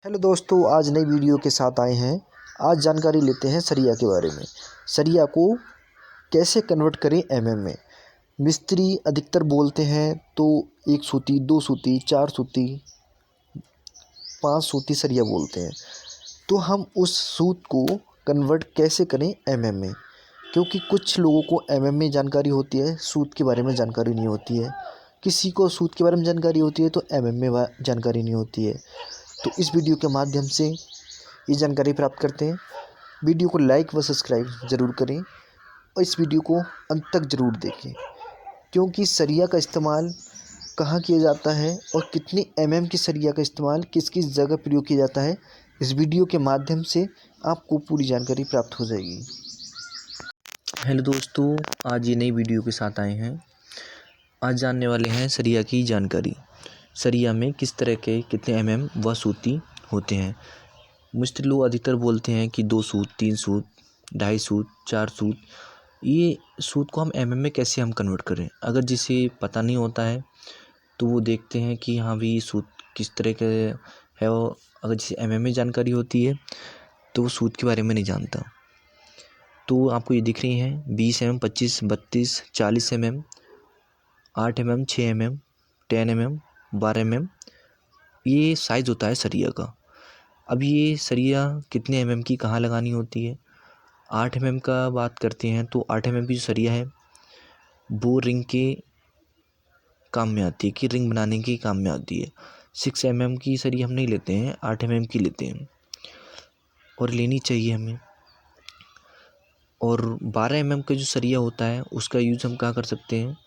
Hello दोस्तों, आज नई वीडियो के साथ आए हैं। आज जानकारी लेते हैं सरिया के बारे में। सरिया को कैसे कन्वर्ट करें एमएम में। मिस्त्री अधिकतर बोलते हैं तो एक सूती, दो सूती, चार सूती, पांच सूती सरिया बोलते हैं। तो हम उस सूत को कन्वर्ट कैसे करें एमएम में, क्योंकि कुछ लोगों को एमएम में जानकारी होती है, सूत के बारे में जानकारी नहीं होती है। किसी को सूत के बारे में जानकारी होती है तो एमएम में जानकारी नहीं होती है। तो इस वीडियो के माध्यम से ये जानकारी प्राप्त करते हैं। वीडियो को लाइक व सब्सक्राइब ज़रूर करें और इस वीडियो को अंत तक ज़रूर देखें, क्योंकि सरिया का इस्तेमाल कहाँ किया जाता है और कितने एमएम की सरिया का इस्तेमाल किस किस जगह प्रयोग किया जाता है, इस वीडियो के माध्यम से आपको पूरी जानकारी प्राप्त हो जाएगी। हेलो दोस्तों, आज ये नई वीडियो के साथ आए हैं। आज जानने वाले हैं सरिया की जानकारी। सरिया में किस तरह के कितने एमएम व सूती होते हैं। मिस्त्री लोग अधिकतर बोलते हैं कि 2 सूत, 3 सूत, ढाई सूत, 4 सूत। ये सूत को हम एमएम में कैसे हम कन्वर्ट करें। अगर जिसे पता नहीं होता है तो वो देखते हैं कि हाँ भी सूत किस तरह के है, और अगर जिसे एमएम में जानकारी होती है तो वो सूत के बारे में नहीं जानता। तो आपको ये दिख रही हैं 20 mm, 25, 32, 40 mm, 8 mm, 6 mm, 10 mm, 12 mm। ये साइज़ होता है सरिया का। अब ये सरिया कितने mm की कहाँ लगानी होती है। 8 mm का बात करते हैं तो 8 mm की जो सरिया है वो रिंग के काम में आती है, कि रिंग बनाने के काम में आती है। 6 mm की सरिया हम नहीं लेते हैं, 8 mm की लेते हैं और लेनी चाहिए हमें। और 12 mm का जो सरिया होता है उसका यूज़ हम कहाँ कर सकते हैं,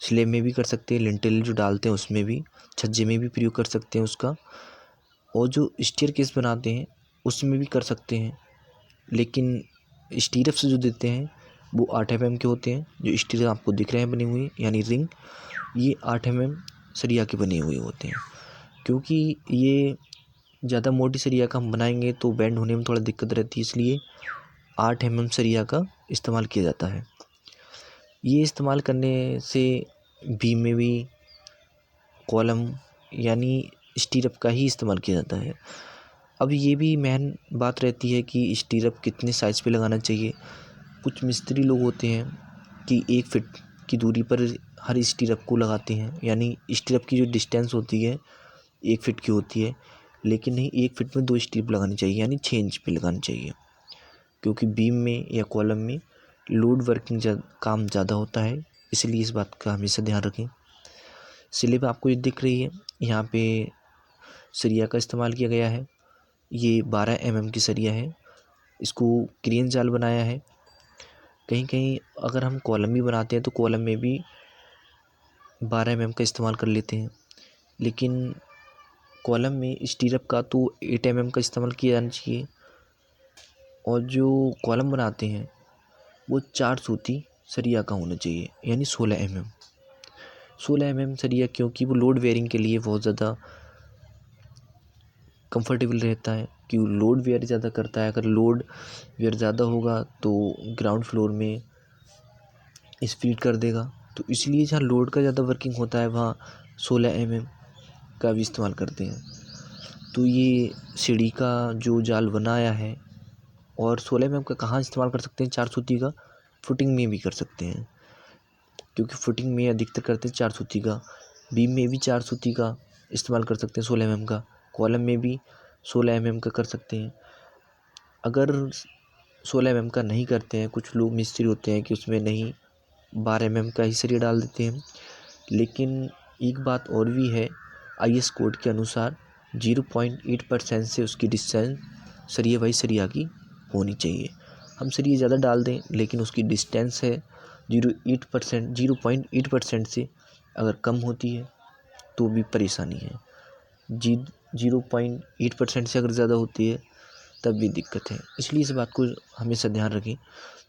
स्लेब में भी कर सकते हैं, लिंटेल जो डालते हैं उसमें भी, छज्जे में भी प्रयोग कर सकते हैं उसका, और जो स्टेयरकेस बनाते हैं उसमें भी कर सकते हैं। लेकिन स्टीरअप से जो देते हैं वो 8 mm के होते हैं। जो स्टीरअप आपको दिख रहे हैं बने हुए, यानी रिंग, ये 8 mm सरिया के बने हुए होते हैं। क्योंकि ये ज़्यादा मोटी सरिया का हम बनाएंगे तो बेंड होने में थोड़ा दिक्कत रहती है, इसलिए 8 mm सरिया का इस्तेमाल किया जाता है। ये इस्तेमाल करने से बीम में भी कॉलम यानी स्टीरअप का ही इस्तेमाल किया जाता है। अब ये भी मेन बात रहती है कि स्टीरअप कितने साइज़ पे लगाना चाहिए। कुछ मिस्त्री लोग होते हैं कि 1 फीट की दूरी पर हर स्टीरअप को लगाते हैं, यानी स्टीरअप की जो डिस्टेंस होती है 1 फीट की होती है, लेकिन नहीं, 1 फीट में 2 स्टीरअप लगानी चाहिए, यानी 6 इंच पे लगानी चाहिए। क्योंकि बीम में या कॉलम में लोड वर्किंग काम ज़्यादा होता है, इसलिए इस बात का हमेशा ध्यान रखें। स्लिप आपको ये दिख रही है, यहाँ पे सरिया का इस्तेमाल किया गया है। ये 12 mm की सरिया है, इसको क्रेन जाल बनाया है। कहीं कहीं अगर हम कॉलम भी बनाते हैं तो कॉलम में भी 12 mm का इस्तेमाल कर लेते हैं, लेकिन कॉलम में स्टीरअप का तो 8 mm का इस्तेमाल किया जाना चाहिए। और जो कॉलम बनाते हैं वो 4 सूती सरिया का होना चाहिए, यानी 16 mm। 16 mm सरिया, क्योंकि वो लोड वेयरिंग के लिए बहुत ज़्यादा कंफर्टेबल रहता है, कि लोड वेयर ज़्यादा करता है। अगर लोड वेयर ज़्यादा होगा तो ग्राउंड फ्लोर में स्पीड कर देगा, तो इसलिए जहाँ लोड का ज़्यादा वर्किंग होता है वहाँ 16 mm का भी इस्तेमाल करते हैं। तो ये सीढ़ी का जो जाल बनाया है, और 16 mm का कहाँ इस्तेमाल कर सकते हैं, 4 सूती का फुटिंग में भी कर सकते हैं, क्योंकि फुटिंग में अधिकतर करते हैं 4 सूती का। बीम में भी 4 सूती का इस्तेमाल कर सकते हैं 16 mm का, कॉलम में भी 16 mm का कर सकते हैं। अगर 16 mm का नहीं करते हैं, कुछ लोग मिस्त्री होते हैं कि उसमें नहीं 12 mm का ही सरिया डाल देते हैं। लेकिन एक बात और भी है, IS कोड के अनुसार 0.8% से उसकी डिस्टेंस सरिया बाई सरिया की होनी चाहिए। हम सरिया ज़्यादा डाल दें लेकिन उसकी डिस्टेंस है 0.8% से अगर कम होती है तो भी परेशानी है। 0.8% से अगर ज़्यादा होती है तब भी दिक्कत है, इसलिए इस बात को हमेशा ध्यान रखें।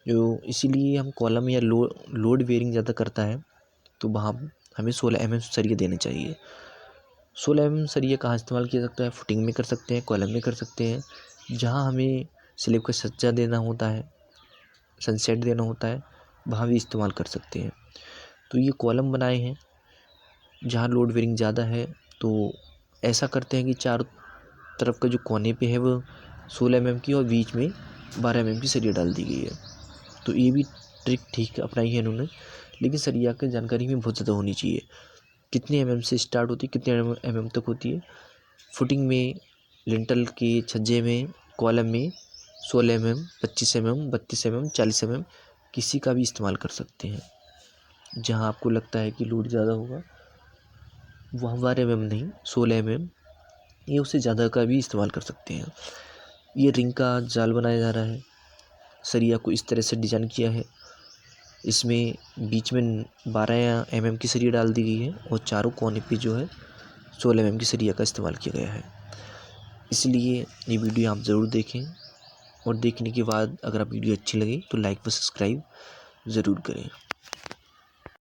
जो इसीलिए हम कॉलम या लोड बेयरिंग ज़्यादा करता है तो वहाँ हमें 16 mm सरिया देने चाहिए। 16 mm सरिया कहाँ इस्तेमाल किया सकता है, फुटिंग में कर सकते हैं, कॉलम में कर सकते हैं। जहाँ हमें स्लेब का सज्जा देना होता है, सनसेट देना होता है, वहाँ भी इस्तेमाल कर सकते हैं। तो ये कॉलम बनाए हैं जहाँ लोड बेयरिंग ज़्यादा है, तो ऐसा करते हैं कि 4 तरफ का जो कोने पे है वो 16 mm की और बीच में 12 mm की सरिया डाल दी गई है। तो ये भी ट्रिक ठीक अपनाई है इन्होंने, लेकिन सरिया की जानकारी में बहुत ज़्यादा होनी चाहिए। कितने mm से स्टार्ट होती है, कितने mm तक होती है। फुटिंग में, लिंटल के छज्जे में, कॉलम में 16 mm, 25 mm, 32 mm, 40 mm किसी का भी इस्तेमाल कर सकते हैं। जहाँ आपको लगता है कि लोड ज़्यादा होगा वहाँ 12 mm नहीं 16 mm या उससे ज़्यादा का भी इस्तेमाल कर सकते हैं। ये रिंग का जाल बनाया जा रहा है। सरिया को इस तरह से डिज़ाइन किया है। इसमें बीच में 12 mm की सरिया डाल दी गई है और चारों कोने पे जो है 16 mm की सरिया का इस्तेमाल किया गया है। इसलिए ये वीडियो आप ज़रूर देखें और देखने के बाद अगर आप वीडियो अच्छी लगे तो लाइक व सब्सक्राइब ज़रूर करें।